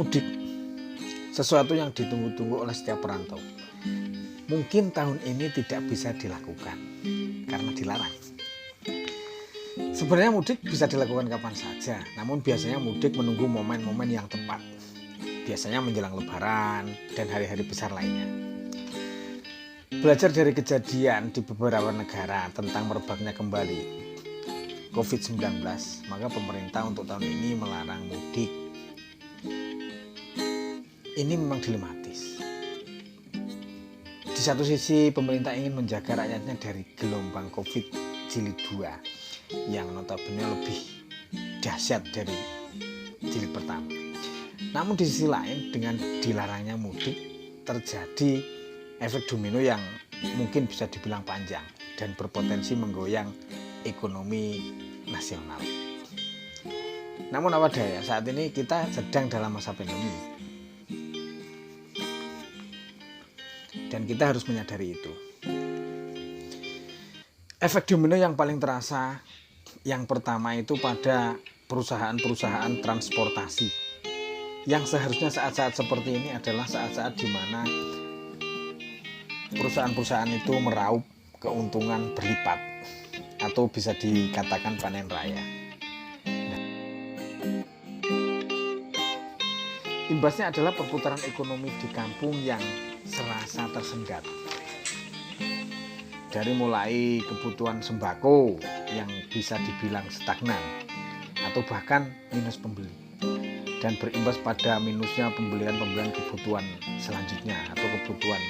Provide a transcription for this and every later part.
Mudik, sesuatu yang ditunggu-tunggu oleh setiap perantau. Mungkin tahun ini tidak bisa dilakukan karena dilarang. Sebenarnya mudik bisa dilakukan kapan saja, namun biasanya mudik menunggu momen-momen yang tepat. Biasanya menjelang Lebaran dan hari-hari besar lainnya. Belajar dari kejadian di beberapa negara tentang merebaknya kembali COVID-19, maka pemerintah untuk tahun ini melarang mudik. Ini memang dilematis. Di satu sisi pemerintah ingin menjaga rakyatnya dari gelombang COVID jilid 2 yang notabene lebih dahsyat dari jilid pertama. Namun di sisi lain dengan dilarangnya mudik terjadi efek domino yang mungkin bisa dibilang panjang dan berpotensi menggoyang ekonomi nasional. Namun apa daya, saat ini kita sedang dalam masa pandemi. Dan kita harus menyadari itu. Efek domino yang paling terasa yang pertama itu pada perusahaan-perusahaan transportasi, yang seharusnya saat-saat seperti ini adalah saat-saat di mana perusahaan-perusahaan itu meraup keuntungan berlipat atau bisa dikatakan panen raya. Imbasnya adalah perputaran ekonomi di kampung yang serasa tersendat. Dari mulai kebutuhan sembako yang bisa dibilang stagnan atau bahkan minus pembeli, dan berimbas pada minusnya pembelian kebutuhan selanjutnya atau kebutuhan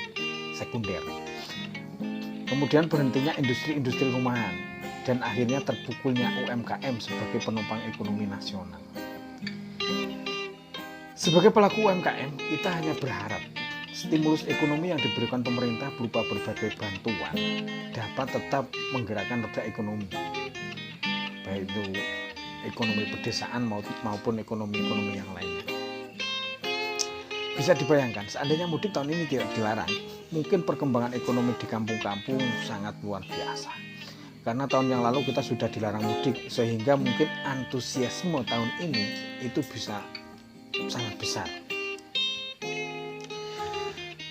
sekunder. Kemudian berhentinya industri-industri rumahan dan akhirnya terpukulnya UMKM sebagai penopang ekonomi nasional. Sebagai pelaku UMKM, kita hanya berharap stimulus ekonomi yang diberikan pemerintah berupa berbagai bantuan dapat tetap menggerakkan roda ekonomi, baik itu ekonomi pedesaan maupun ekonomi yang lainnya. Bisa dibayangkan, seandainya mudik tahun ini tidak dilarang, mungkin perkembangan ekonomi di kampung-kampung sangat luar biasa. Karena tahun yang lalu kita sudah dilarang mudik, sehingga mungkin antusiasme tahun ini itu bisa sangat besar.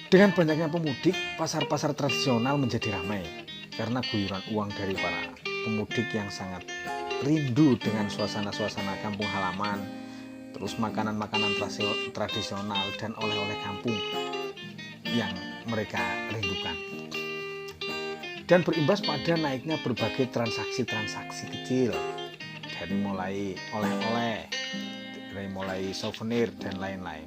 Dengan banyaknya pemudik, pasar-pasar tradisional menjadi ramai karena guyuran uang dari para pemudik yang sangat rindu dengan suasana-suasana kampung halaman, terus makanan-makanan tradisional dan oleh-oleh kampung yang mereka rindukan. Dan berimbas pada naiknya berbagai transaksi-transaksi kecil, dari mulai oleh-oleh, dari mulai souvenir dan lain-lain.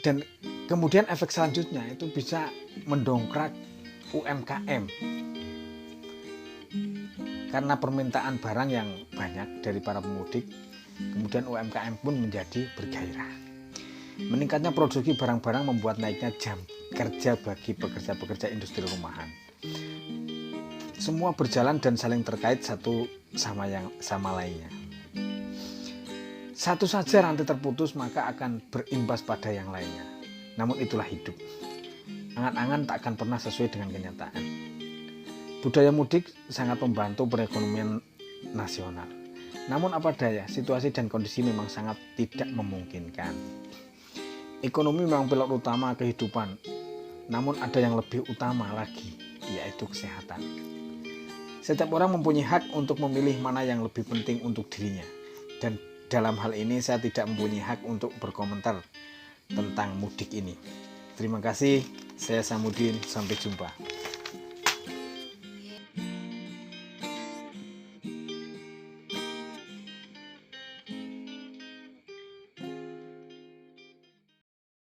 Dan kemudian efek selanjutnya itu bisa mendongkrak UMKM karena permintaan barang yang banyak dari para pemudik. Kemudian UMKM pun menjadi bergairah. Meningkatnya produksi barang-barang membuat naiknya jam kerja bagi pekerja-pekerja industri rumahan. Semua berjalan dan saling terkait satu sama lainnya. Satu saja rantai terputus maka akan berimbas pada yang lainnya. Namun itulah hidup. Angan-angan tak akan pernah sesuai dengan kenyataan. Budaya mudik sangat membantu perekonomian nasional. Namun apa daya, situasi dan kondisi memang sangat tidak memungkinkan. Ekonomi memang pilot utama kehidupan. Namun ada yang lebih utama lagi, yaitu kesehatan. Setiap orang mempunyai hak untuk memilih mana yang lebih penting untuk dirinya. Dan dalam hal ini saya tidak mempunyai hak untuk berkomentar tentang mudik ini. Terima kasih, saya Samudin, sampai jumpa.